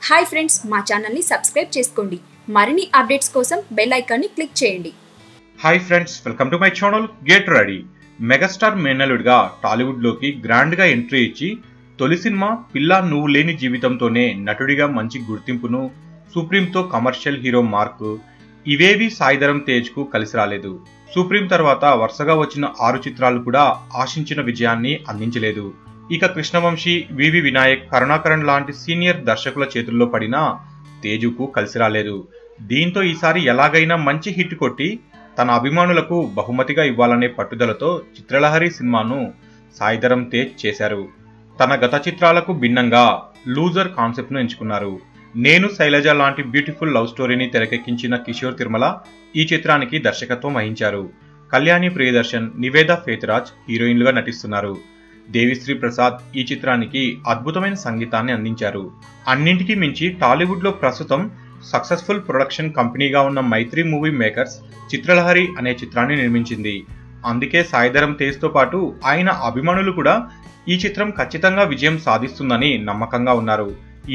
Hi friends, మా ఛానల్ని subscribe చేసుకోండి. మరిన్ని అప్డేట్స్ కోసం బెల్ ఐకాన్ని క్లిక్ చేయండి. Hi friends, welcome to my channel. Get ready. Megastar మేనల్లుడిగా టాలీవుడ్లోకి గ్రాండ్గా ఎంట్రీ ఇచ్చి తొలి సినిమా పిల్ల నువ్వు లేని జీవితంతోనే నటుడిగా మంచి గుర్తింపును, సుప్రీంతో కమర్షియల్ హీరో మార్కు ఇవేవి సాయిధరం తేజ్కు కలిసి రాలేదు. సుప్రీం తర్వాత వరుసగా వచ్చిన 6 చిత్రాలు కూడా ఆశించిన విజయాన్ని అందించలేదు. ఇక కృష్ణవంశీ, వివి వినాయక్, కరుణాకరణ్ లాంటి సీనియర్ దర్శకుల చేతుల్లో పడినా తేజుకు కలిసి రాలేదు. దీంతో ఈసారి ఎలాగైనా మంచి హిట్ కొట్టి తన అభిమానులకు బహుమతిగా ఇవ్వాలనే పట్టుదలతో చిత్రలహరి సినిమాను సాయిధరం తేజ్ చేశారు. తన గత చిత్రాలకు భిన్నంగా లూజర్ కాన్సెప్ట్ను ఎంచుకున్నారు. నేను శైలజ లాంటి బ్యూటిఫుల్ లవ్ స్టోరీని తెరకెక్కించిన కిషోర్ తిరుమల ఈ చిత్రానికి దర్శకత్వం వహించారు. కళ్యాణి ప్రియదర్శన్, నివేదా ఫేత్రాజ్ హీరోయిన్లుగా నటిస్తున్నారు. దేవిశ్రీ ప్రసాద్ ఈ చిత్రానికి అద్భుతమైన సంగీతాన్ని అందించారు. అన్నింటికీ మించి టాలీవుడ్లో ప్రస్తుతం సక్సెస్ఫుల్ ప్రొడక్షన్ కంపెనీగా ఉన్న మైత్రి మూవీ మేకర్స్ చిత్రలహరి అనే చిత్రాన్ని నిర్మించింది. అందుకే సాయిధరం తేజ్తో పాటు ఆయన అభిమానులు కూడా ఈ చిత్రం ఖచ్చితంగా విజయం సాధిస్తుందని నమ్మకంగా ఉన్నారు.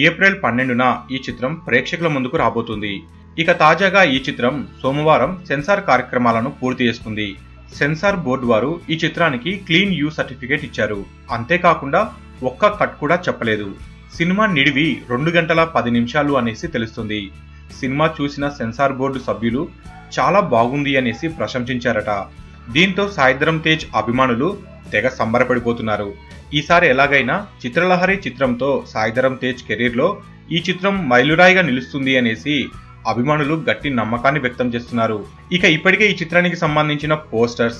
ఏప్రిల్ 12న ఈ చిత్రం ప్రేక్షకుల ముందుకు రాబోతుంది. ఇక తాజాగా ఈ చిత్రం సోమవారం సెన్సార్ కార్యక్రమాలను పూర్తి చేసుకుంది. సెన్సార్ బోర్డు వారు ఈ చిత్రానికి క్లీన్ యూ సర్టిఫికేట్ ఇచ్చారు. అంతేకాకుండా ఒక్క కట్ కూడా చెప్పలేదు. సినిమా నిడివి 2 గంటల 10 నిమిషాలు అనేసి తెలుస్తుంది. సినిమా చూసిన సెన్సార్ బోర్డు సభ్యులు చాలా బాగుంది అనేసి ప్రశంసించారట. దీంతో సాయిధరం తేజ్ అభిమానులు తెగ సంబరపడిపోతున్నారు. ఈసారి ఎలాగైనా చిత్రలహరి చిత్రంతో సాయిధరం తేజ్ కెరీర్లో ఈ చిత్రం మైలురాయిగా నిలుస్తుంది అనేసి అభిమానులు గట్టి నమ్మకాన్ని వ్యక్తం చేస్తున్నారు. ఇక ఇప్పటికే ఈ చిత్రానికి సంబంధించిన పోస్టర్స్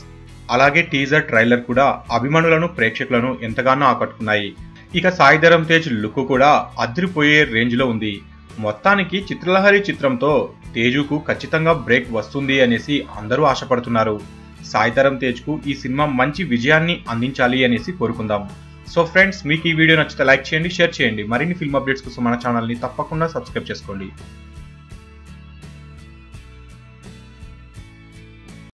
అలాగే టీజర్ ట్రైలర్ కూడా అభిమానులను, ప్రేక్షకులను ఎంతగానో ఆకట్టుకున్నాయి. ఇక సాయిధరం తేజ్ లుక్ కూడా అదిరిపోయే రేంజ్ లో ఉంది. మొత్తానికి చిత్రలహరి చిత్రంతో తేజుకు ఖచ్చితంగా బ్రేక్ వస్తుంది అనేసి అందరూ ఆశపడుతున్నారు. సాయిధరం తేజ్ కు ఈ సినిమా మంచి విజయాన్ని అందించాలి అనేసి కోరుకుందాం. సో ఫ్రెండ్స్, మీకు ఈ వీడియో నచ్చితే లైక్ చేయండి, షేర్ చేయండి. మరిన్ని ఫిల్మ్ అప్డేట్స్ కోసం మన ఛానల్ని తప్పకుండా సబ్స్క్రైబ్ చేసుకోండి.